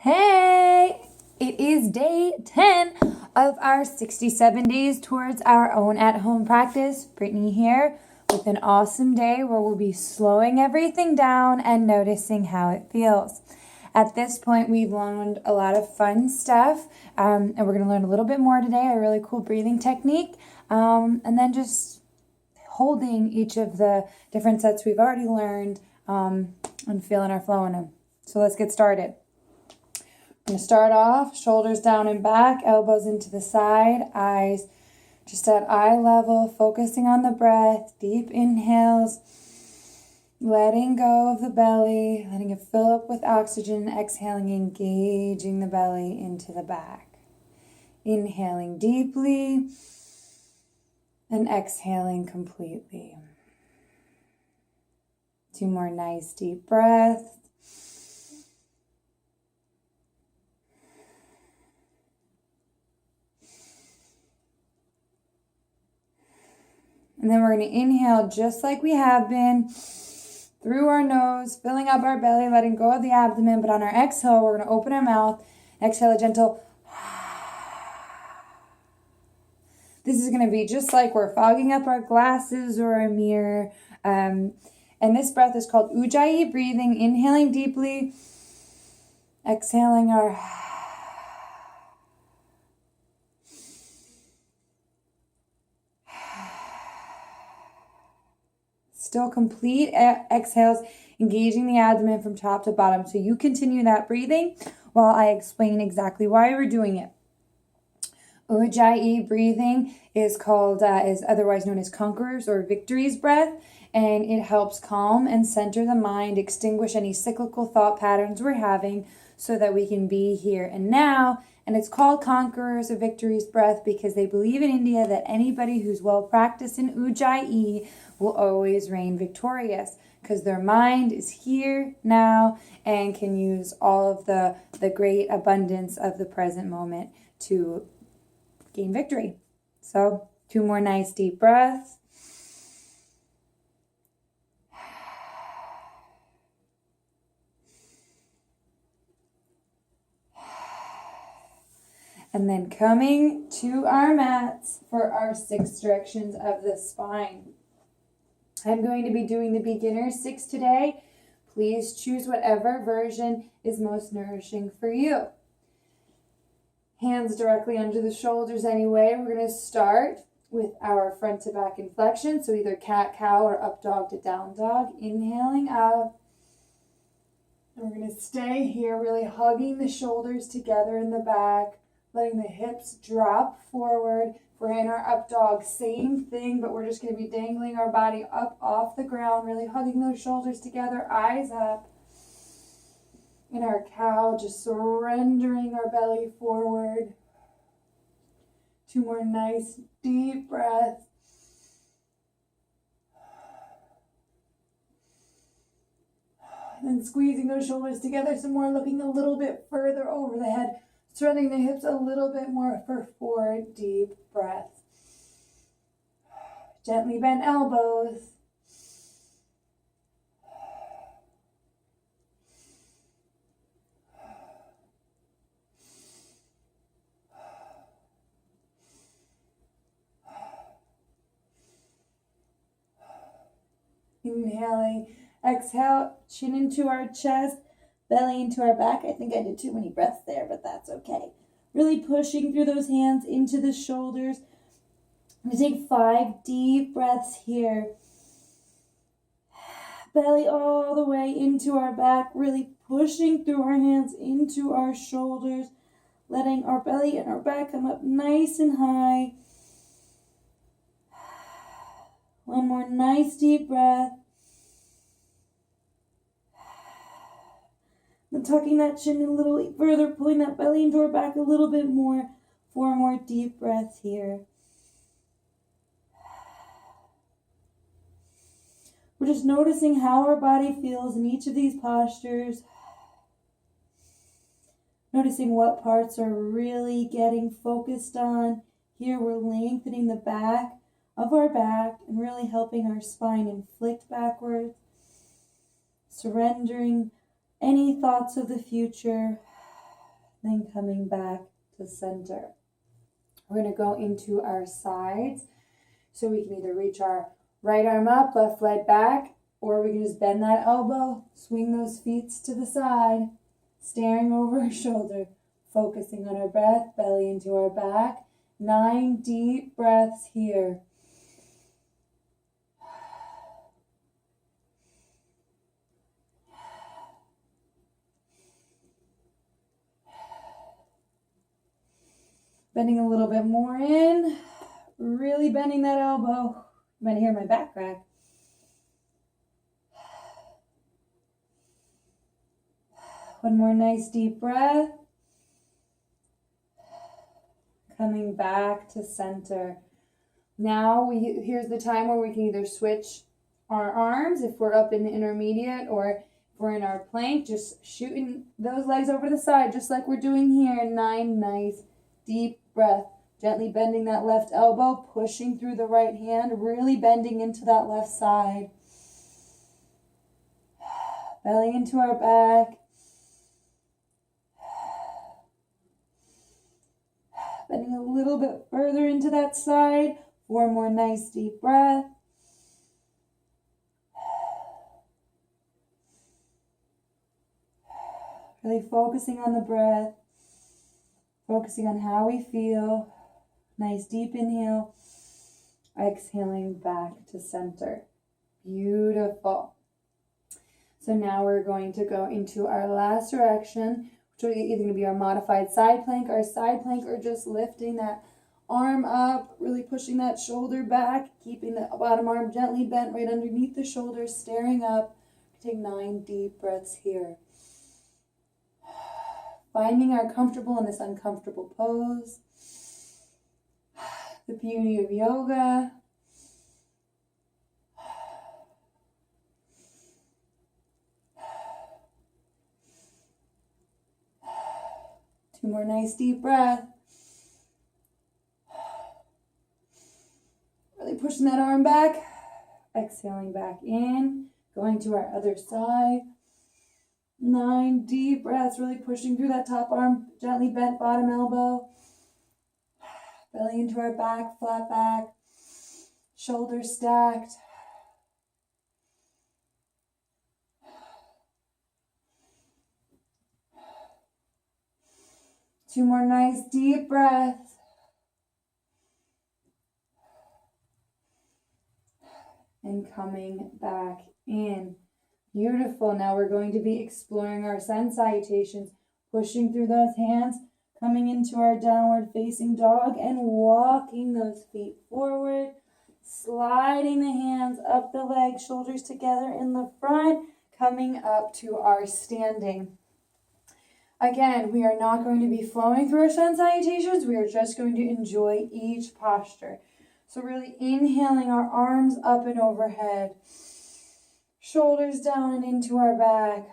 Hey, it is day 10 of our 67 days towards our own at-home practice. Brittany here with an awesome day where we'll be slowing everything down and noticing how it feels. At this point, we've learned a lot of fun stuff, and we're going to learn a little bit more today, a really cool breathing technique, and then just holding each of the different sets we've already learned and feeling our flow in them. So let's get started. I'm going to start off, shoulders down and back, elbows into the side, eyes just at eye level, focusing on the breath, deep inhales, letting go of the belly, letting it fill up with oxygen, exhaling, engaging the belly into the back. Inhaling deeply and exhaling completely. 2 more nice deep breaths. And then we're going to inhale just like we have been through our nose, filling up our belly, letting go of the abdomen. But on our exhale, we're going to open our mouth, exhale a gentle. This is going to be just like we're fogging up our glasses or a mirror. And this breath is called ujjayi breathing, inhaling deeply, exhaling our. Still complete exhales, engaging the abdomen from top to bottom. So you continue that breathing while I explain exactly why we're doing it. Ujjayi breathing is otherwise known as conquerors or victories breath, and it helps calm and center the mind, extinguish any cyclical thought patterns we're having so that we can be here and now. And it's called conquerors or victories breath because they believe in India that anybody who's well practiced in ujjayi will always reign victorious because their mind is here now and can use all of the great abundance of the present moment to gain victory. So 2 more nice deep breaths. And then coming to our mats for our 6 directions of the spine. I'm going to be doing the beginner 6 today. Please choose whatever version is most nourishing for you. Hands directly under the shoulders anyway. We're going to start with our front to back inflection. So either cat, cow, or up dog to down dog. Inhaling up. And we're going to stay here, really hugging the shoulders together in the back. Letting the hips drop forward. We're in our up dog, same thing, but we're just going to be dangling our body up off the ground, really hugging those shoulders together, eyes up. In our cow, just surrendering our belly forward. 2 more nice deep breaths. And then squeezing those shoulders together some more, looking a little bit further over the head. Strutting the hips a little bit more for 4 deep breaths. Gently bend elbows. Inhaling, exhale, chin into our chest. Belly into our back. I think I did too many breaths there, but that's okay. Really pushing through those hands into the shoulders. I'm going to take 5 deep breaths here. Belly all the way into our back. Really pushing through our hands into our shoulders. Letting our belly and our back come up nice and high. 1 more nice deep breath. And tucking that chin a little further, pulling that belly into our back a little bit more. 4 more deep breaths here. We're just noticing how our body feels in each of these postures. Noticing what parts are really getting focused on. Here we're lengthening the back of our back and really helping our spine inflict backwards. Surrendering any thoughts of the future. then coming back to center. We're going to go into our sides. So we can either reach our right arm up, left leg back, or we can just bend that elbow, swing those feet to the side, staring over our shoulder, focusing on our breath, belly into our back. 9 deep breaths here. Bending a little bit more in, really bending that elbow. You might hear my back crack. One more nice deep breath. Coming back to center. Now here's the time where we can either switch our arms if we're up in the intermediate, or if we're in our plank, just shooting those legs over the side, just like we're doing here. 9 nice deep breath. Gently bending that left elbow, pushing through the right hand, really bending into that left side. Belly into our back. Bending a little bit further into that side. 4 more nice deep breaths. Really focusing on the breath. Focusing on how we feel. Nice deep inhale. Exhaling back to center. Beautiful. So now we're going to go into our last direction, which is either going to be our modified side plank, or just lifting that arm up, really pushing that shoulder back, keeping the bottom arm gently bent right underneath the shoulder, staring up. Take 9 deep breaths here. Finding our comfortable in this uncomfortable pose. The beauty of yoga. Two more nice deep breaths. Really pushing that arm back. Exhaling back in. Going to our other side. 9 deep breaths. Really pushing through that top arm. Gently bent bottom elbow. Belly into our back, flat back. Shoulders stacked. Two more nice deep breaths. And coming back in. Beautiful. Now we're going to be exploring our sun salutations, pushing through those hands, coming into our downward facing dog and walking those feet forward, sliding the hands up the legs, shoulders together in the front, coming up to our standing. Again, we are not going to be flowing through our sun salutations. We are just going to enjoy each posture. So really inhaling, our arms up and overhead. Shoulders down and into our back.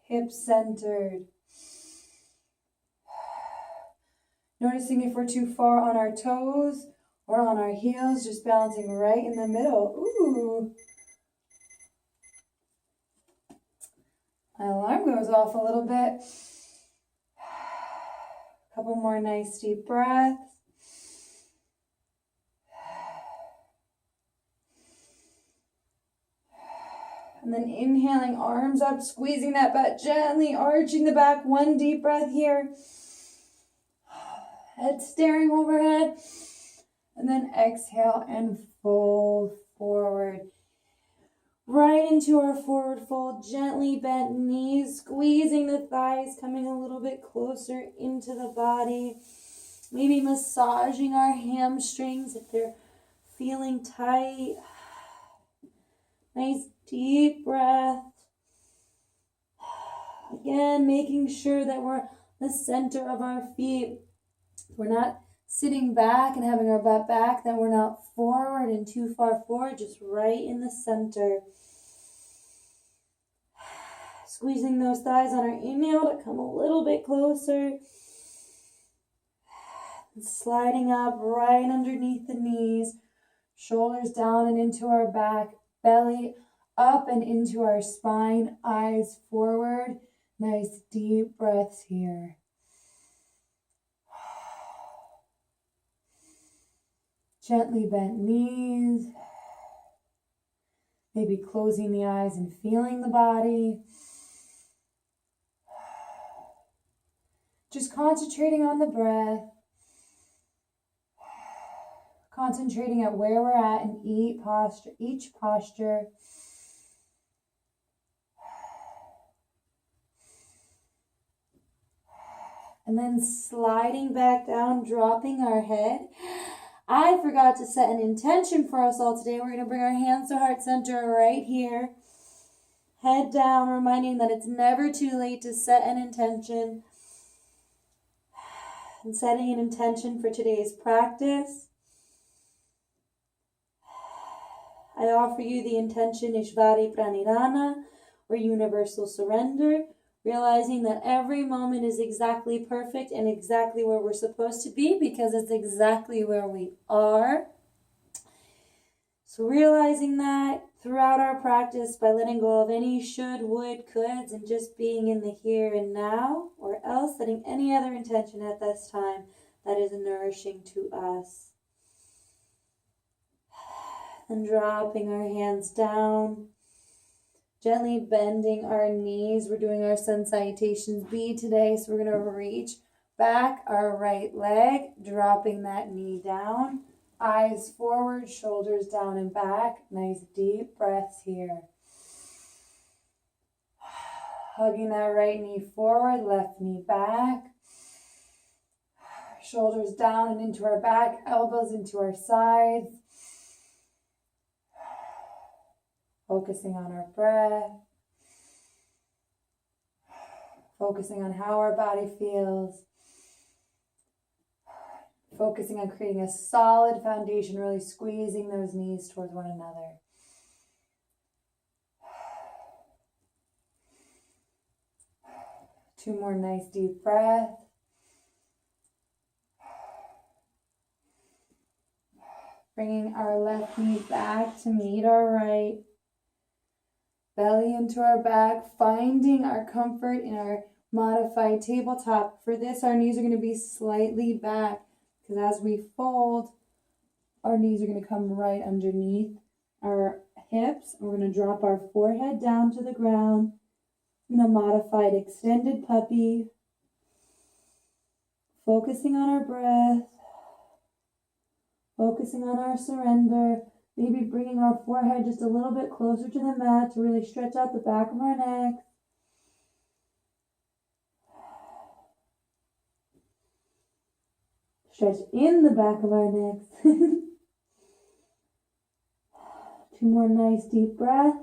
Hips centered. Noticing if we're too far on our toes or on our heels, just balancing right in the middle. Ooh. My alarm goes off a little bit. A couple more nice deep breaths. And then inhaling, arms up, squeezing that butt, gently arching the back. 1 deep breath here. Head staring overhead. And then exhale and fold forward. Right into our forward fold, gently bent knees, squeezing the thighs, coming a little bit closer into the body. Maybe massaging our hamstrings if they're feeling tight. Nice deep breath. Again, making sure that we're the center of our feet. We're not sitting back and having our butt back, that we're not forward and too far forward, just right in the center. Squeezing those thighs on our inhale to come a little bit closer. And sliding up right underneath the knees. Shoulders down and into our back. Belly up and into our spine. Eyes forward. Nice deep breaths here. Gently bent knees. Maybe closing the eyes and feeling the body. Just concentrating on the breath. Concentrating at where we're at in each posture. And then sliding back down, dropping our head. I forgot to set an intention for us all today. We're going to bring our hands to heart center right here. Head down, reminding that it's never too late to set an intention. And setting an intention for today's practice. I offer you the intention Ishvari Pranidhana, or universal surrender, realizing that every moment is exactly perfect and exactly where we're supposed to be because it's exactly where we are. So realizing that throughout our practice by letting go of any should, would, coulds, and just being in the here and now, or else setting any other intention at this time that is nourishing to us. And dropping our hands down, gently bending our knees. We're doing our sun salutations B today, so we're going to reach back our right leg, dropping that knee down. Eyes forward, shoulders down and back. Nice deep breaths here. Hugging that right knee forward, left knee back. Shoulders down and into our back, elbows into our sides. Focusing on our breath. Focusing on how our body feels. Focusing on creating a solid foundation, really squeezing those knees towards one another. Two more nice deep breaths. Bringing our left knee back to meet our right. Belly into our back, finding our comfort in our modified tabletop. For this, our knees are going to be slightly back because as we fold, our knees are going to come right underneath our hips. We're going to drop our forehead down to the ground in a modified extended puppy. Focusing on our breath. Focusing on our surrender. Maybe bringing our forehead just a little bit closer to the mat to really stretch out the back of our neck. Stretch in the back of our necks. Two more nice deep breaths.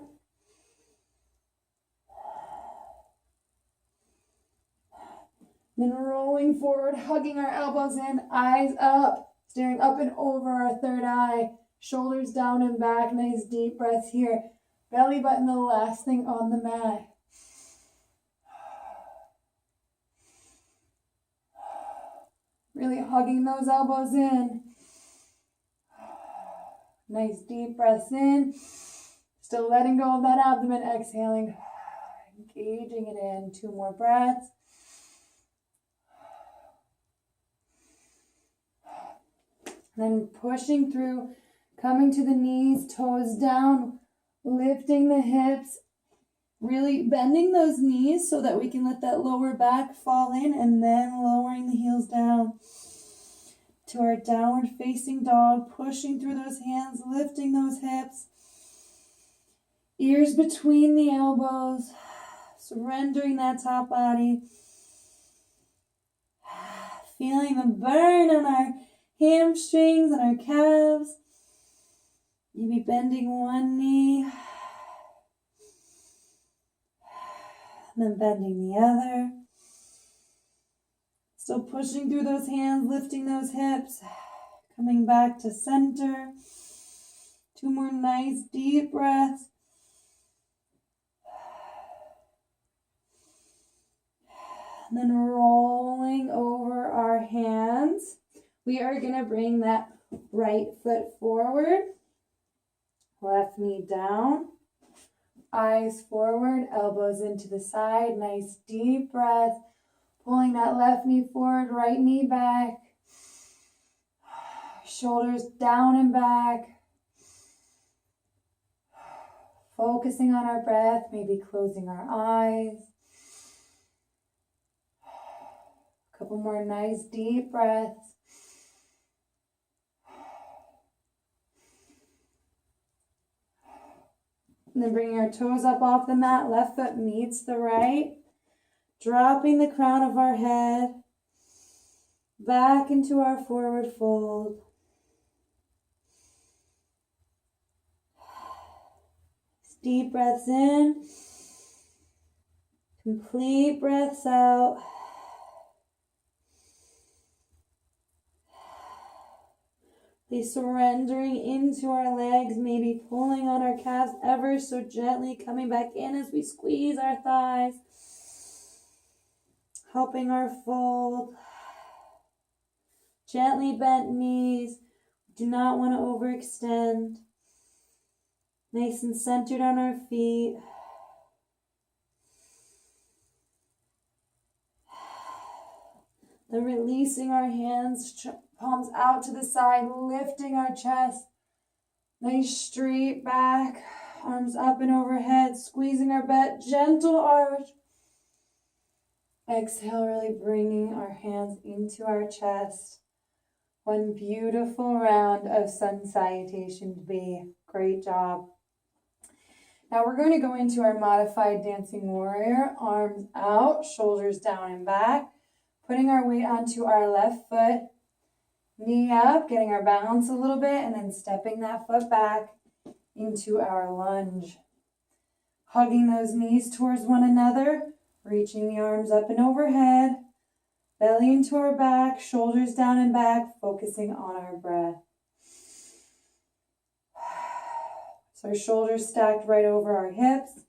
Then rolling forward, hugging our elbows in, eyes up, staring up and over our third eye. Shoulders down and back, nice deep breaths here. Belly button the last thing on the mat. Really hugging those elbows in. Nice deep breaths in. Still letting go of that abdomen, exhaling. Engaging it in. Two more breaths. Then pushing through. Coming to the knees, toes down, lifting the hips, really bending those knees so that we can let that lower back fall in and then lowering the heels down to our downward facing dog, pushing through those hands, lifting those hips, ears between the elbows, surrendering that top body, feeling the burn on our hamstrings and our calves. Maybe bending one knee, and then bending the other. Still pushing through those hands, lifting those hips, coming back to center. Two more nice deep breaths. And then rolling over our hands. We are going to bring that right foot forward. Left knee down, eyes forward, elbows into the side, nice deep breath, pulling that left knee forward, right knee back, Shoulders down and back. Focusing on our breath, maybe closing our eyes. A couple more nice deep breaths. And then bringing our toes up off the mat, left foot meets the right. Dropping the crown of our head back into our forward fold. Deep breaths in. Complete breaths out. Surrendering into our legs, maybe pulling on our calves ever so gently, coming back in as we squeeze our thighs, helping our fold. Gently bent knees, do not want to overextend. Nice and centered on our feet. Then releasing our hands, palms out to the side, lifting our chest. Nice straight back, arms up and overhead, squeezing our butt, gentle arch. Exhale, really bringing our hands into our chest. One beautiful round of sun salutation to be. Great job. Now we're going to go into our modified dancing warrior. Arms out, shoulders down and back. Putting our weight onto our left foot, knee up, getting our balance a little bit, and then stepping that foot back into our lunge. Hugging those knees towards one another, reaching the arms up and overhead, belly into our back, shoulders down and back, focusing on our breath. So our shoulders stacked right over our hips.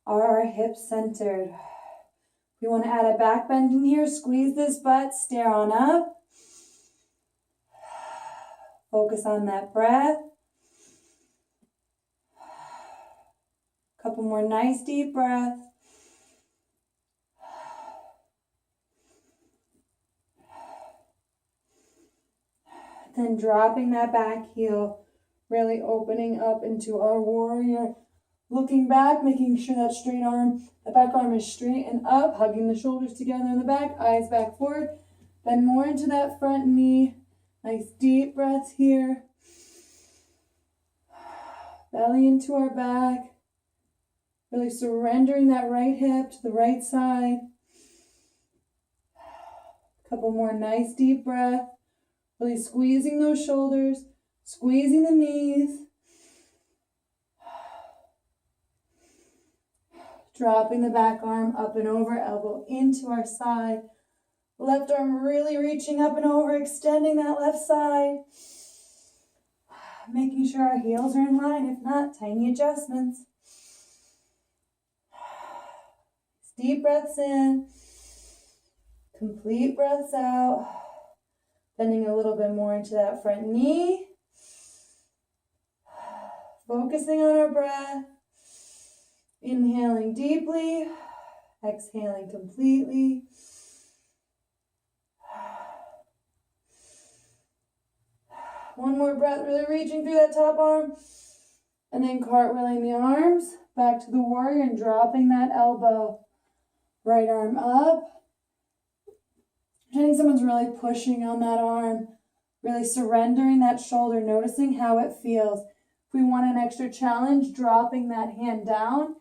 Are our hips centered? We want to add a back bend in here. Squeeze this butt, stare on up. Focus on that breath. Couple more nice deep breaths. Then dropping that back heel, really opening up into our warrior. Looking back, making sure that straight arm, the back arm is straight and up, hugging the shoulders together in the back, eyes back forward. Bend more into that front knee. Nice deep breaths here. Belly into our back. Really surrendering that right hip to the right side. Couple more nice deep breaths. Really squeezing those shoulders, squeezing the knees. Dropping the back arm up and over, elbow into our side. Left arm really reaching up and over, extending that left side. Making sure our heels are in line, if not, tiny adjustments. Deep breaths in, complete breaths out. Bending a little bit more into that front knee. Focusing on our breath. Inhaling deeply, exhaling completely. One more breath, really reaching through that top arm. And then cartwheeling the arms back to the warrior and dropping that elbow. Right arm up. Pretending someone's really pushing on that arm. Really surrendering that shoulder, noticing how it feels. If we want an extra challenge, dropping that hand down.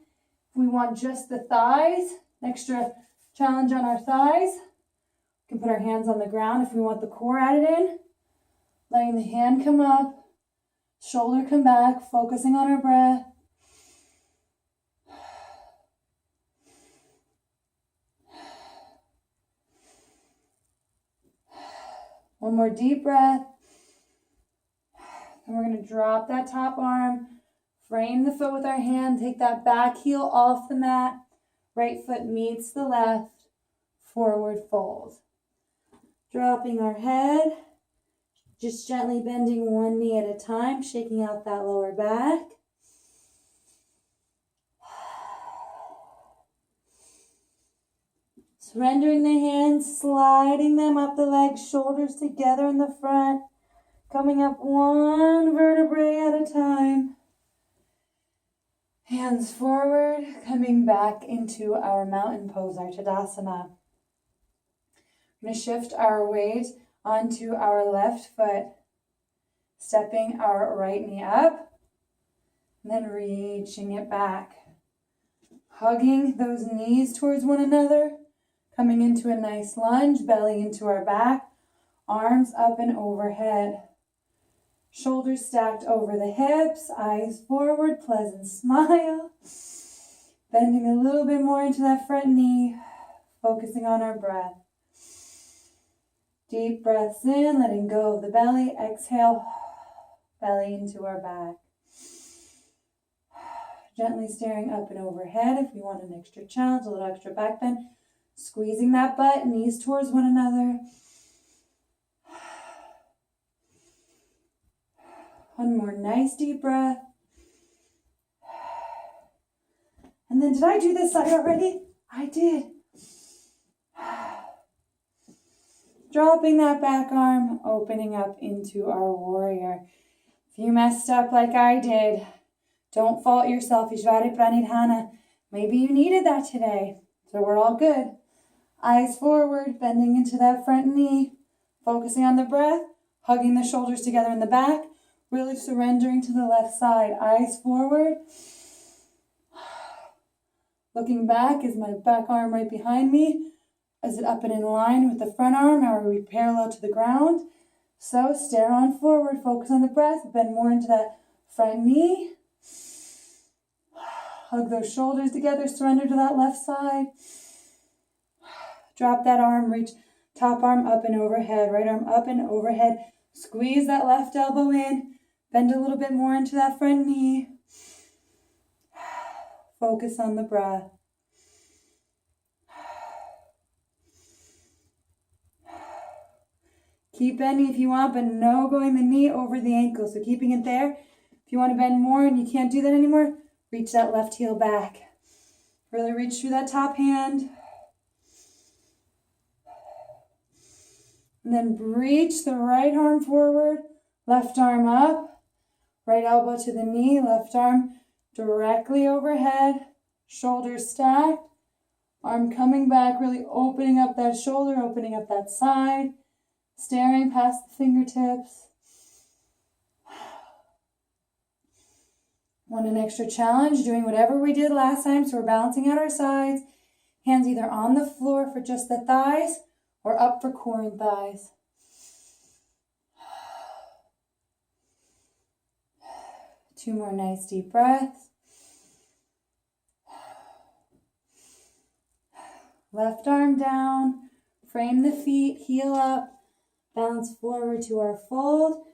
If we want just the thighs, extra challenge on our thighs, we can put our hands on the ground. If we want the core added in, letting the hand come up, shoulder come back, focusing on our breath. One more deep breath. And we're going to drop that top arm. Frame the foot with our hand, take that back heel off the mat. Right foot meets the left, forward fold. Dropping our head, just gently bending one knee at a time, shaking out that lower back. So Surrendering the hands, sliding them up the legs, shoulders together in the front. Coming up one vertebrae at a time. Hands forward, coming back into our mountain pose, our Tadasana. We're going to shift our weight onto our left foot, stepping our right knee up, and then reaching it back. Hugging those knees towards one another, coming into a nice lunge, belly into our back, arms up and overhead. Shoulders stacked over the hips, eyes forward, pleasant smile. Bending a little bit more into that front knee, focusing on our breath. Deep breaths in, letting go of the belly. Exhale, belly into our back. Gently staring up and overhead if we want an extra challenge, a little extra back bend. Squeezing that butt, knees towards one another. One more nice deep breath. And then did I do this side already? I did. Dropping that back arm, opening up into our warrior. If you messed up like I did, don't fault yourself. Ishvari Pranidhana. Maybe you needed that today. So we're all good. Eyes forward, bending into that front knee. Focusing on the breath. Hugging the shoulders together in the back. Really surrendering to the left side. Eyes forward. Looking back, is my back arm right behind me? Is it up and in line with the front arm? Are we parallel to the ground? So stare on forward. Focus on the breath. Bend more into that front knee. Hug those shoulders together. Surrender to that left side. Drop that arm. Reach top arm up and overhead. Right arm up and overhead. Squeeze that left elbow in. Bend a little bit more into that front knee. Focus on the breath. Keep bending if you want, but no going the knee over the ankle. So keeping it there. If you want to bend more and you can't do that anymore, reach that left heel back. Really reach through that top hand. And then reach the right arm forward, left arm up, right elbow to the knee, left arm directly overhead, shoulders stacked, arm coming back, really opening up that shoulder, opening up that side, staring past the fingertips. Want an extra challenge? Doing whatever we did last time, so we're balancing out our sides. Hands either on the floor for just the thighs, or up for core and thighs. Two more nice deep breaths. Left arm down, frame the feet, heel up, bounce forward to our fold.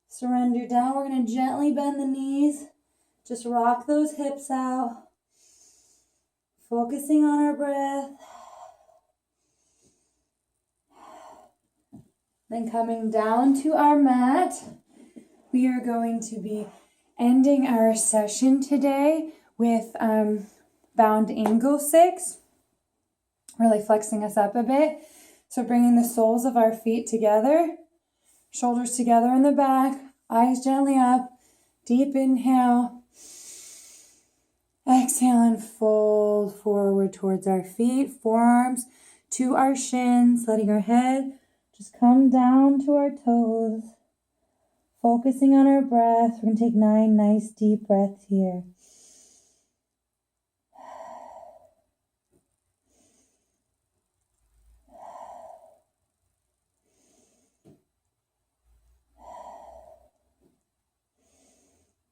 Surrender down. We're going to gently bend the knees. Just rock those hips out. Focusing on our breath. Then coming down to our mat, we are going to be ending our session today with bound angle 6, really flexing us up a bit. So bringing the soles of our feet together, shoulders together in the back, eyes gently up, deep inhale. Exhale and fold forward towards our feet, forearms to our shins, letting our head just come down to our toes, focusing on our breath. We're going to take 9 nice deep breaths here.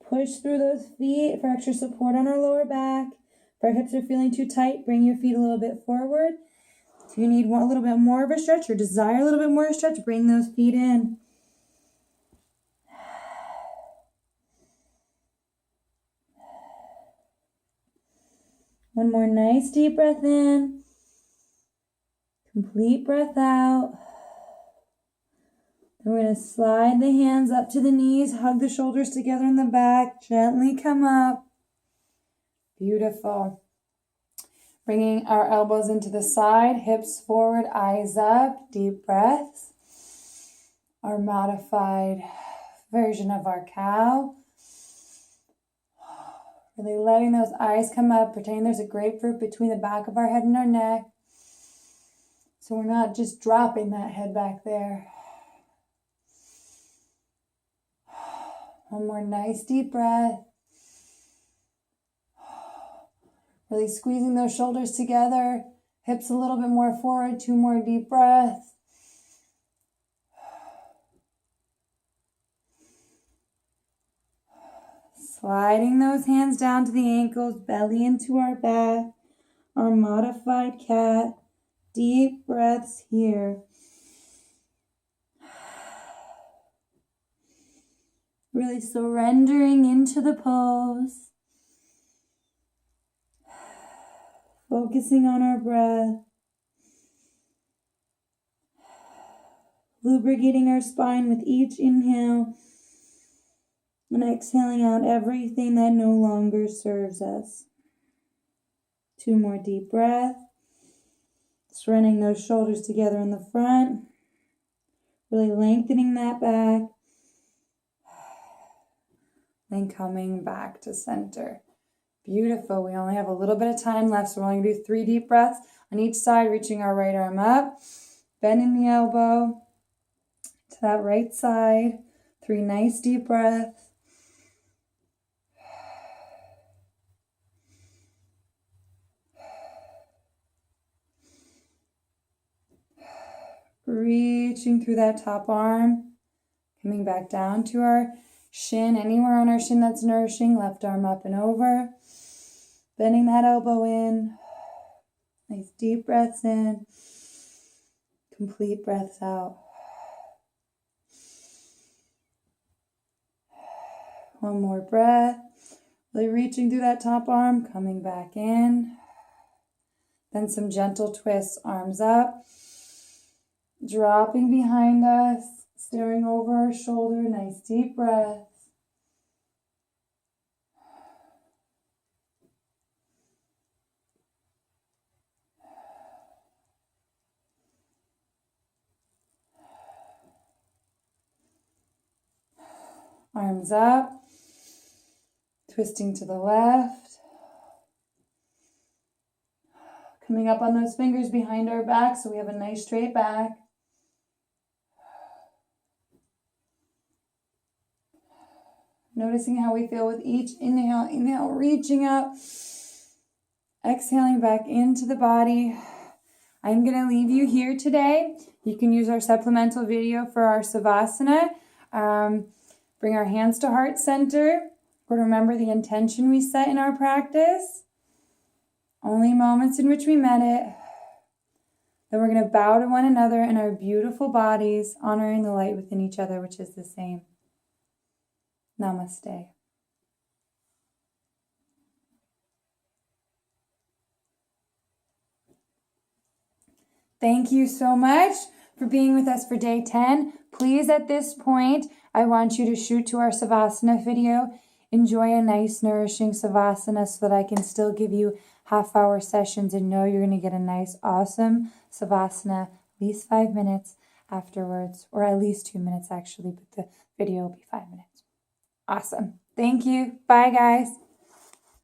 Push through those feet for extra support on our lower back. If our hips are feeling too tight, bring your feet a little bit forward. If you need a little bit more of a stretch or desire a little bit more of a stretch, bring those feet in. One more nice deep breath in. Complete breath out. Then we're going to slide the hands up to the knees, hug the shoulders together in the back, gently come up. Beautiful. Bringing our elbows into the side, hips forward, eyes up, deep breaths. Our modified version of our cow. Really letting those eyes come up, pretending there's a grapefruit between the back of our head and our neck. So we're not just dropping that head back there. One more nice deep breath. Really squeezing those shoulders together, hips a little bit more forward, 2 more deep breaths. Sliding those hands down to the ankles, belly into our back, our modified cat. Deep breaths here. Really surrendering into the pose. Focusing on our breath. Lubricating our spine with each inhale. And exhaling out everything that no longer serves us. 2 more deep breaths. Surrendering those shoulders together in the front. Really lengthening that back. Then coming back to center. Beautiful. We only have a little bit of time left, so we're only going to do 3 deep breaths on each side, reaching our right arm up, bending the elbow to that right side. 3 nice deep breaths. Reaching through that top arm, coming back down to our shin, anywhere on our shin that's nourishing, left arm up and over. Bending that elbow in. Nice deep breaths in. Complete breaths out. One more breath. Really reaching through that top arm, coming back in. Then some gentle twists, arms up. Dropping behind us, staring over our shoulder. Nice deep breath. Arms up, twisting to the left, coming up on those fingers behind our back so we have a nice straight back. Noticing how we feel with each inhale. Inhale, reaching up, exhaling back into the body. I'm going to leave you here today. You can use our supplemental video for our Savasana. Bring our hands to heart center. We're to remember the intention we set in our practice. Only moments in which we met it. Then we're going to bow to one another in our beautiful bodies, honoring the light within each other, which is the same. Namaste. Thank you so much for being with us for day 10. Please, at this point, I want you to shoot to our Savasana video. Enjoy a nice, nourishing Savasana so that I can still give you half-hour sessions and know you're going to get a nice, awesome Savasana, at least 5 minutes afterwards, or at least 2 minutes actually, but the video will be 5 minutes. Awesome. Thank you. Bye, guys.